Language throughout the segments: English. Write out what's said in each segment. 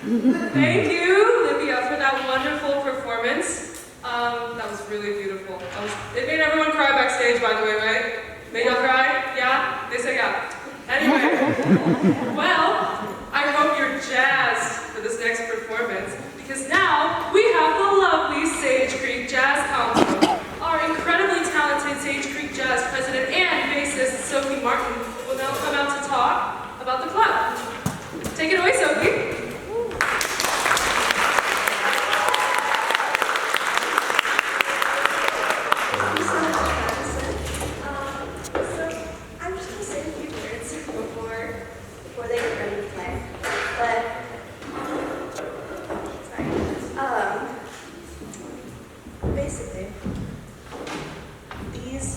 Thank you, Livia, for that wonderful performance. That was really beautiful. It made everyone cry backstage, by the way, right? Made y'all cry? Yeah? They say yeah. Anyway, well, I hope you're jazzed for this next performance, because now we have the lovely Sage Creek Jazz Combo. Our incredibly talented Sage Creek Jazz president and bassist, Sophie Martin, will now come out to talk about the club. Take it away, Sophie.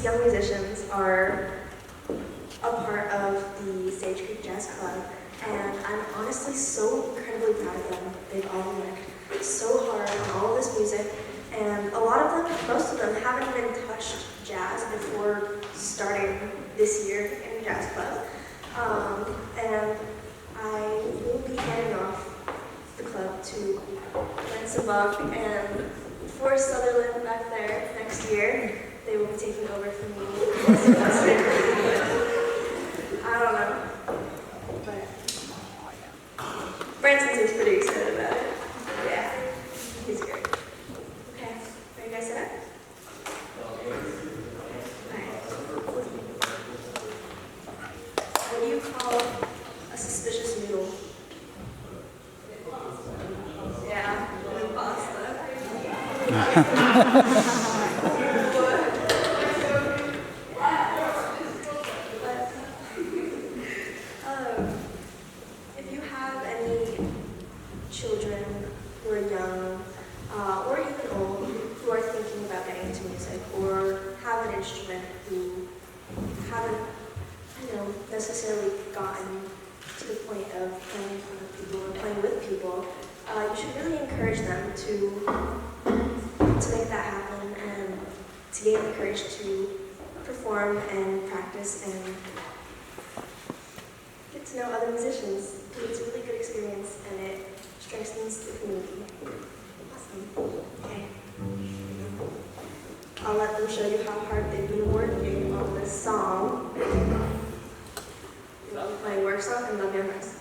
Young musicians are a part of the Sage Creek Jazz Club, and I'm honestly so incredibly proud of them. They've all worked so hard on all this music, and a lot of them, most of them, haven't even touched jazz before starting this year in the Jazz Club. And I will be handing off the club to Lance Above and Forrest Sutherland back there next year. They will be taking over from me. I don't know. But Branson seems pretty excited about it. Yeah, he's great. Okay, are you guys set up? What do you call a suspicious noodle? Yeah, pasta. If you have any children who are young or even old who are thinking about getting into music or have an instrument who haven't, necessarily gotten to the point of playing in front of people or playing with people, you should really encourage them to make that happen and to gain the courage to perform and practice and get to know other musicians. It's a really good experience and it strengthens the community. Awesome. Okay. I'll let them show you how hard they've been working on this song. We'll be playing Work Song and Vie En Rose.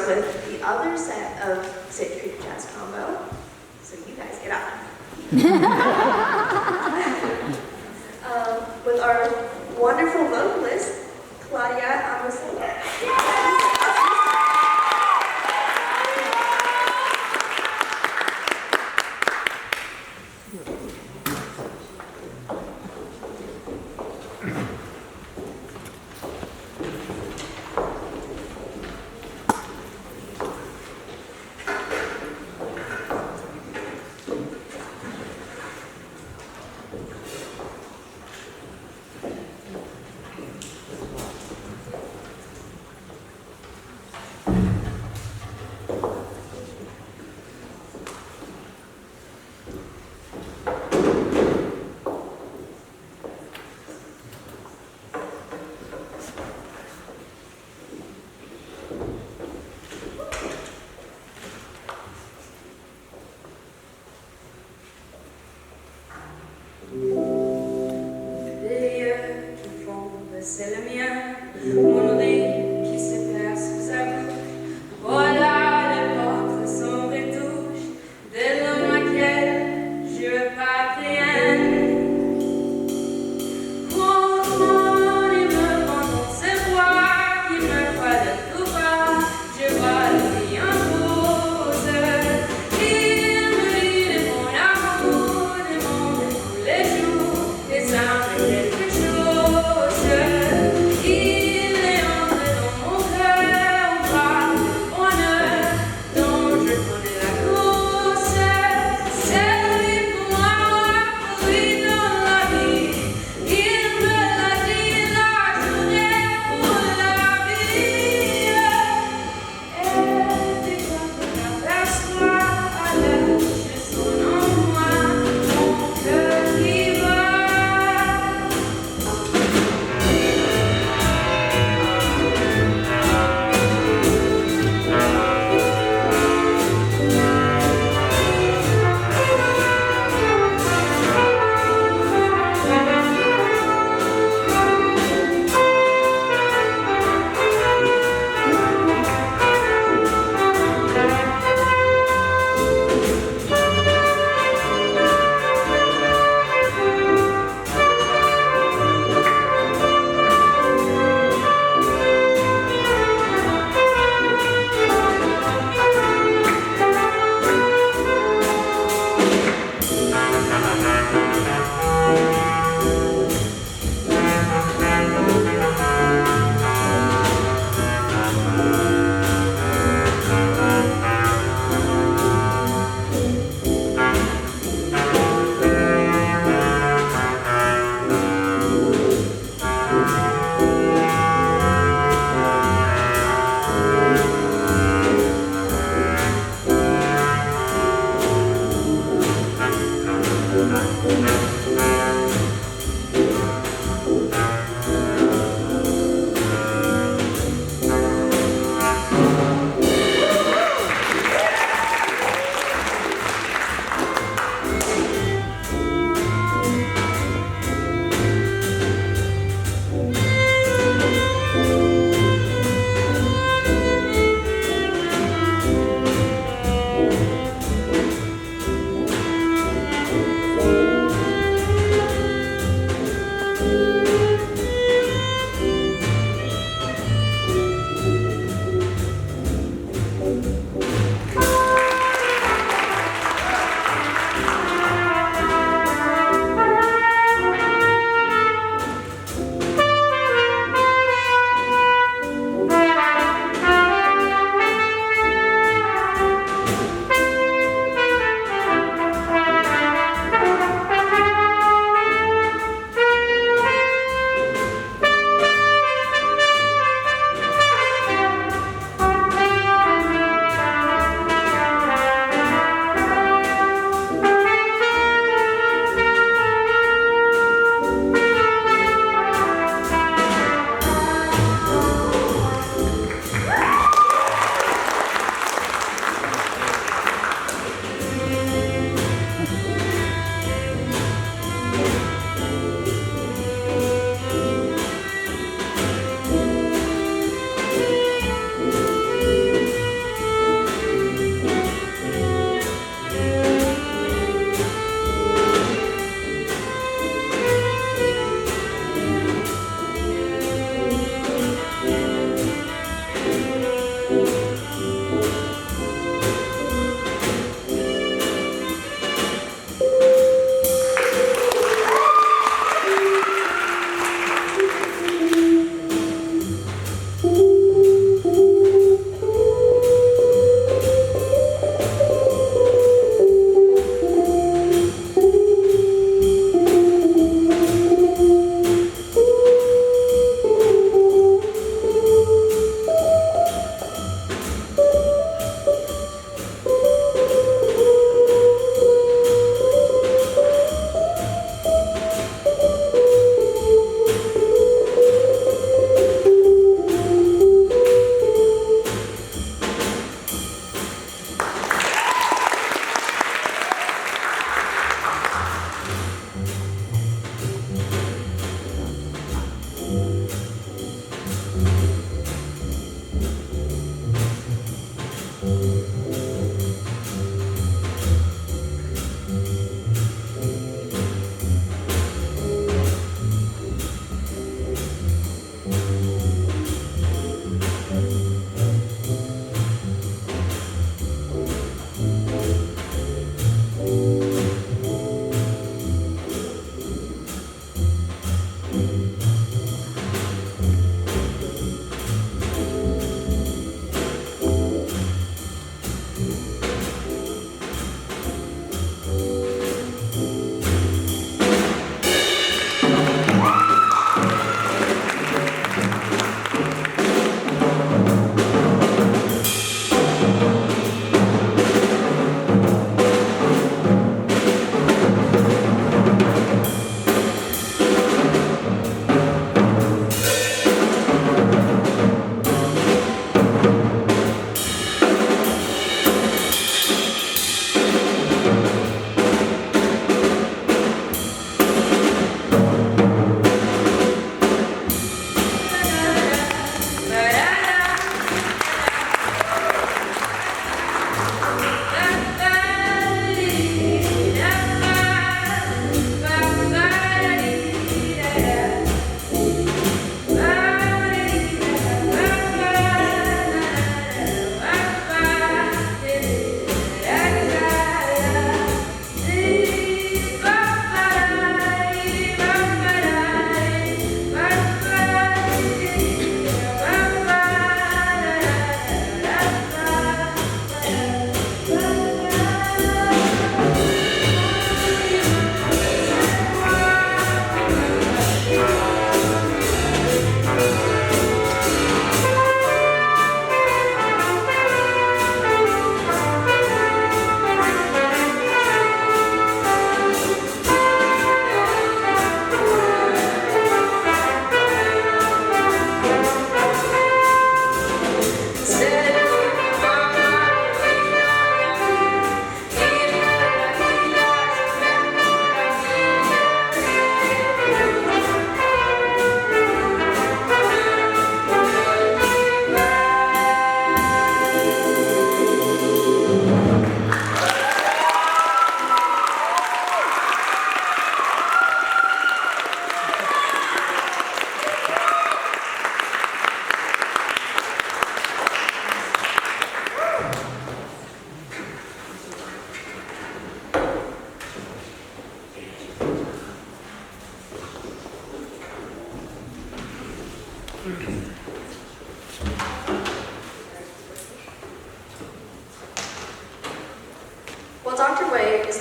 with the other set of Sage Creek Jazz Combo. So you guys get up. With our wonderful vocalist, Claudia Amos.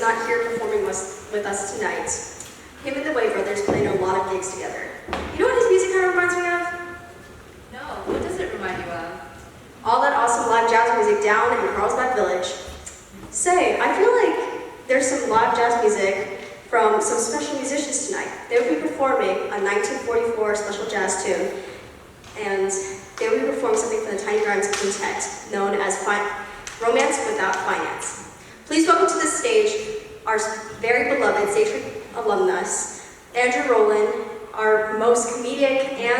he's not here performing with us tonight. Him and the Way Brothers played a lot of gigs together. You know what his music kind of reminds me of? No, what does it remind you of? All that awesome live jazz music down in Carlsbad Village. Say, I feel like there's some live jazz music from some special musicians tonight. They will be performing a 1944 special jazz tune, and they will be performing something from the Tiny Grimes Quintet, known as Romance Without Finance. Please welcome to the stage our very beloved Sage Creek alumnus, Andrew Rowland, our most comedic and